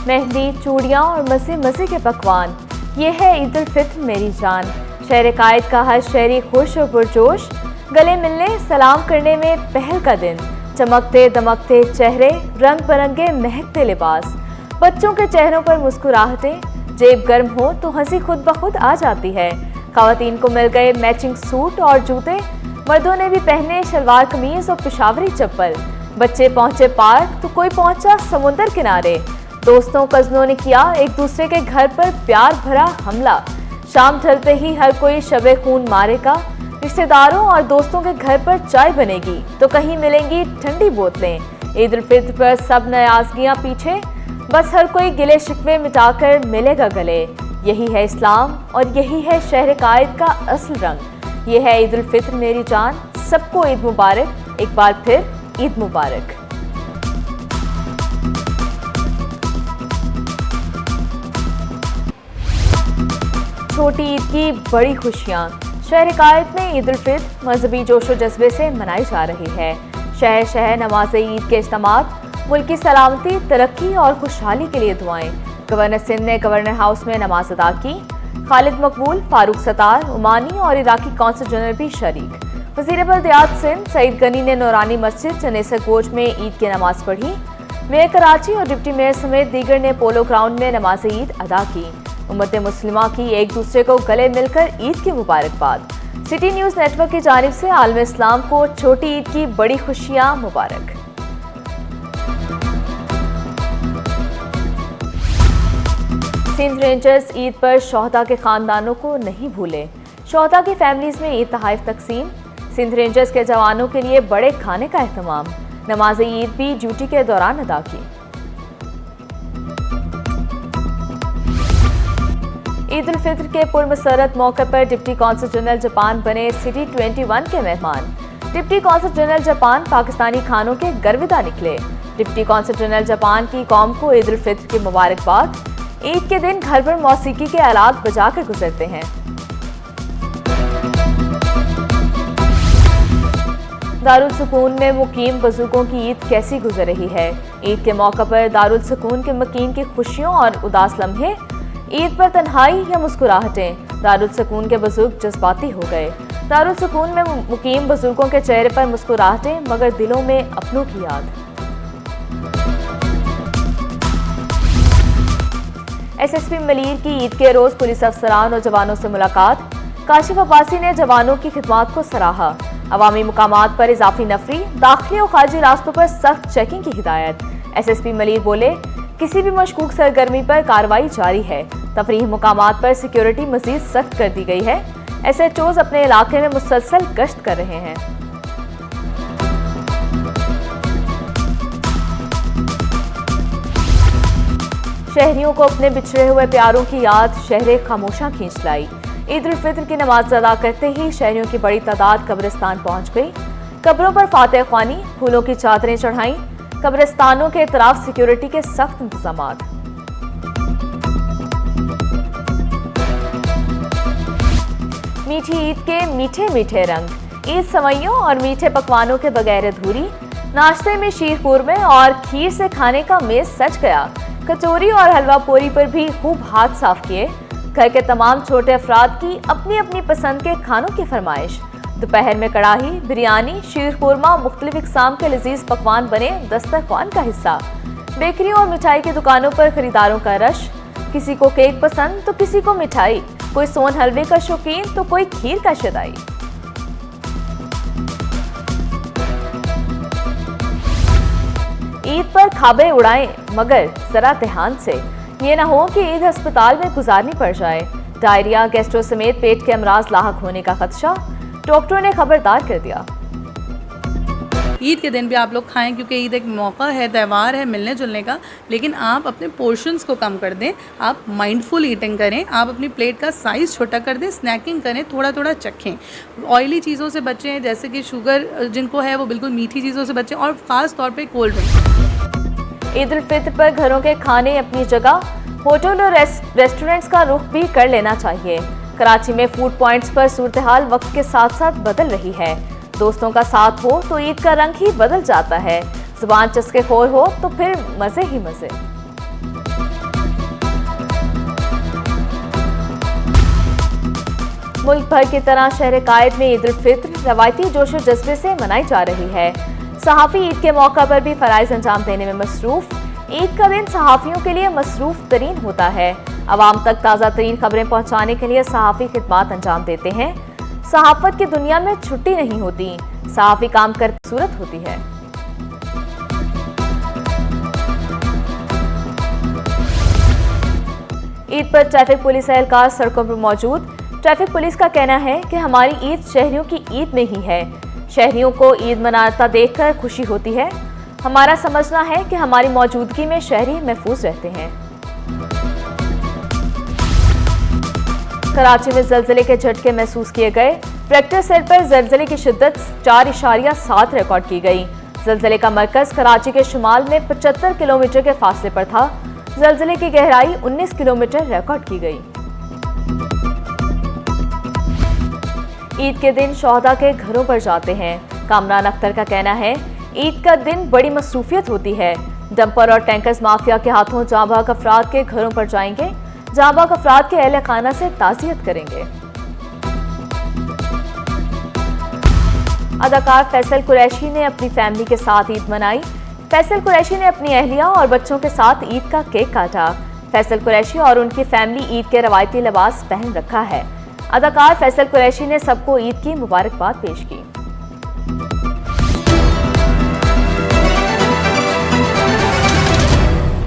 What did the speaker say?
मेहंदी, चूड़ियाँ और मज़े मज़े के पकवान। ये है ईद उल फित्र मेरी जान। शहर कायद का हर शहरी खुश और पुरजोश, गले मिलने सलाम करने में पहल का दिन। चमकते दमकते चेहरे, रंग बिरंगे महकते लिबास, बच्चों के चेहरों पर मुस्कुराहटें, जेब गर्म हो तो हंसी खुद ब खुद आ जाती है। खवातीन को मिल गए मैचिंग सूट और जूते, मर्दों ने भी पहने शलवार कमीज और पेशावरी चप्पल। बच्चे पहुंचे पार्क तो कोई पहुंचा समुंदर किनारे। दोस्तों कजनों ने किया एक दूसरे के घर पर प्यार भरा हमला। शाम ढलते ही हर कोई शबे खून मारेगा। रिश्तेदारों और दोस्तों के घर पर चाय बनेगी तो कहीं मिलेंगी ठंडी बोतलें। ईद उल फित्र पर सब नाराजगियां पीछे, बस हर कोई गिले शिकवे मिटाकर मिलेगा गले। यही है इस्लाम और यही है शहर कायद का असल रंग। ये है ईद उल फित्र मेरी जान। सबको ईद मुबारक। एक बार फिर ईद मुबारक। छोटी ईद की बड़ी खुशियां। शहर कायद में ईद उल फित्र मजहबी जोशो जज्बे से मनाई जा रही है। शहर शहर नमाज ईद के इज्तिमात, मुल्क की सलामती, तरक्की और खुशहाली के लिए दुआएं। गवर्नर सिंध ने गवर्नर हाउस में नमाज अदा की। खालिद मकबूल, फारूक सत्तार, उमानी और इराकी कौंसल जनरल भी शरीक। वज़ीर बल्दियात सिंध सईद गनी ने नूरानी मस्जिद चनेसर कोच में ईद की नमाज पढ़ी। मेयर कराची और डिप्टी मेयर समेत दीगर ने पोलो ग्राउंड में नमाज ईद अदा की। उम्मत मुस्लिमा की एक दूसरे को गले मिलकर ईद की मुबारकबाद। सिटी न्यूज़ नेटवर्क की जानिब से आलम इस्लाम को छोटी ईद की बड़ी खुशियां मुबारक। सिंध रेंजर्स ईद पर शोहदा के खानदानों को नहीं भूले। शोहदा की फैमिलीज में ईद तोहफे तकसीम। सिंध रेंजर्स के जवानों के लिए बड़े खाने का एहतमाम। नमाज ईद भी ड्यूटी के दौरान अदा की। ईद उल फित्र के पुरमसरत मौके पर डिप्टी कौंसल जनरल जापान बने सिटी 21 के मेहमान। Deputy consul general Japan Pakistani खानों के गर्विदा निकले। डिप्टी कौंसल जनरल जापान की कौम को ईद उल फित्र की मुबारकबाद। ईद के दिन घर पर मौसीकी के आलात बजाकर गुजरते हैं। दारुल सुकून में मुकीम बुजुर्गों की ईद कैसी गुजर रही है। ईद के मौके पर दारुल सुकून के मुकीम की खुशियों और उदास लम्हे। ईद पर तन्हाई या मुस्कुराहटें। दारुल सुकून के बुजुर्ग जज्बाती हो गए। दारुल सुकून में मुकीम बुजुर्गों के चेहरे पर मुस्कुराहटें, मगर दिलों में अपनों की याद। SSP मलीर की ईद के रोज पुलिस अफसरान और जवानों से मुलाकात। काशिफ अब्बासी ने जवानों की खिदमत को सराहा। अवामी मुकामात पर इजाफी नफरी, दाखिली और खारजी रास्तों पर सख्त चेकिंग की हिदायत। SSP मलीर बोले, किसी भी मशकूक सरगर्मी पर कार्रवाई जारी है। तफरीह मुकामात पर सिक्योरिटी मजीद सख्त कर दी गई है। SHOs अपने इलाके में मुसलसल गश्त कर रहे हैं। शहरियों को अपने बिछड़े हुए प्यारों की याद शहरे खामोशा खींच लाई। ईद उल फित्र की नमाज अदा करते ही शहरियों की बड़ी तादाद कब्रिस्तान पहुंच गई। कब्रों पर फातिहा ख्वानी, फूलों की चादरें चढ़ाई। कब्रिस्तानों के तरफ सिक्योरिटी के सख्त इंतजामात। मीठी ईद के मीठे मीठे रंग। ईद सवैयों और मीठे पकवानों के बगैर अधूरी। नाश्ते में शीर कुरमे और खीर से खाने का मेज सज गया। कचौरी और हलवा पूरी पर भी खूब हाथ साफ किए। घर के तमाम छोटे अफराद की अपनी अपनी पसंद के खानों की फरमाइश। दोपहर में कड़ाही, बिरयानी, शीर कुरमा, मुख्तलिफ इक़साम के लजीज पकवान बने दस्तरख्वान का हिस्सा। बेकरी और मिठाई की दुकानों पर खरीदारों का रश। किसी को केक पसंद तो किसी को मिठाई, कोई सोन हलवे का शौकीन तो कोई खीर का शदाई। ईद पर खाबे उड़ाएं, मगर जरा ध्यान से। ये ना हो कि ईद अस्पताल में गुजारनी पड़ जाए। डायरिया, गैस्ट्रो समेत पेट के अमराज लाहक होने का खदशा। डॉक्टरों ने खबरदार कर दिया। ईद के दिन भी आप लोग खाएं, क्योंकि ईद एक मौका है, त्यौहार है मिलने जुलने का। लेकिन आप अपने पोर्शंस को कम कर दें। आप माइंडफुल ईटिंग करें। आप अपनी प्लेट का साइज़ छोटा कर दें। स्नैकिंग करें, थोड़ा थोड़ा चखें। ऑयली चीज़ों से बचें, जैसे कि शुगर जिनको है वो बिल्कुल मीठी चीज़ों से बचें, और ख़ास तौर पे कोल्ड ड्रिंक। ईद उल फित्र पर घरों के खाने अपनी जगह, होटल और रेस्टोरेंट्स का रुख भी कर लेना चाहिए। कराची में फूड पॉइंट्स पर सूरत हाल वक्त के साथ साथ बदल रही है। दोस्तों का साथ हो तो ईद का रंग ही बदल जाता है। जुबान चस्के खोर हो तो फिर मज़े ही मज़े। मुल्क भर की तरह शहर कायद में ईद उल फित्र रवायती जोश और जज्बे से मनाई जा रही है। सहाफ़ी ईद के मौका पर भी फ़राइज़ अंजाम देने में मसरूफ़। ईद का दिन सहाफ़ियों के लिए मसरूफ़ तरीन होता है। अवाम तक ताज़ा तरीन खबरें पहुँचाने के लिए सहाफ़ी खिदमात अंजाम देते हैं। सहाफ़त की दुनिया में छुट्टी नहीं होती, सहाफ़ी काम करके सूरत होती है। ईद पर ट्रैफिक पुलिस एहलकार सड़कों पर मौजूद। ट्रैफिक पुलिस का कहना है कि हमारी ईद शहरियों की ईद नहीं है। शहरियों को ईद मनाता देखकर खुशी होती है। हमारा समझना है कि हमारी मौजूदगी में शहरी महफूज रहते हैं। कराची में ज़लज़ले के झटके महसूस किए गए। रिक्टर स्केल पर ज़लज़ले की शिद्दत 4.7 रिकॉर्ड की गई। ज़लज़ले का मरकज़ कराची के शुमाल में 75 किलोमीटर के फासले पर था। ज़लज़ले की गहराई 19 किलोमीटर रिकॉर्ड की गई। ईद के दिन शोहदा के घरों पर जाते हैं। कामरान अख्तर का कहना है, ईद का दिन बड़ी मसरूफियत होती है। डंपर और टैंकर्स माफिया के हाथों जांबाग अफराद के घरों पर जाएंगे। जांबाग अफराद के अहले खाना से ताज़ियत करेंगे। अदाकार फैसल कुरैशी ने अपनी फैमिली के साथ ईद मनाई। फैसल कुरैशी ने अपनी अहलिया और बच्चों के साथ ईद का केक काटा। फैसल कुरैशी और उनकी फैमिली ईद के रवायती लिबास पहन रखा है। अदाकार फैसल कुरैशी ने सबको ईद की मुबारकबाद पेश की।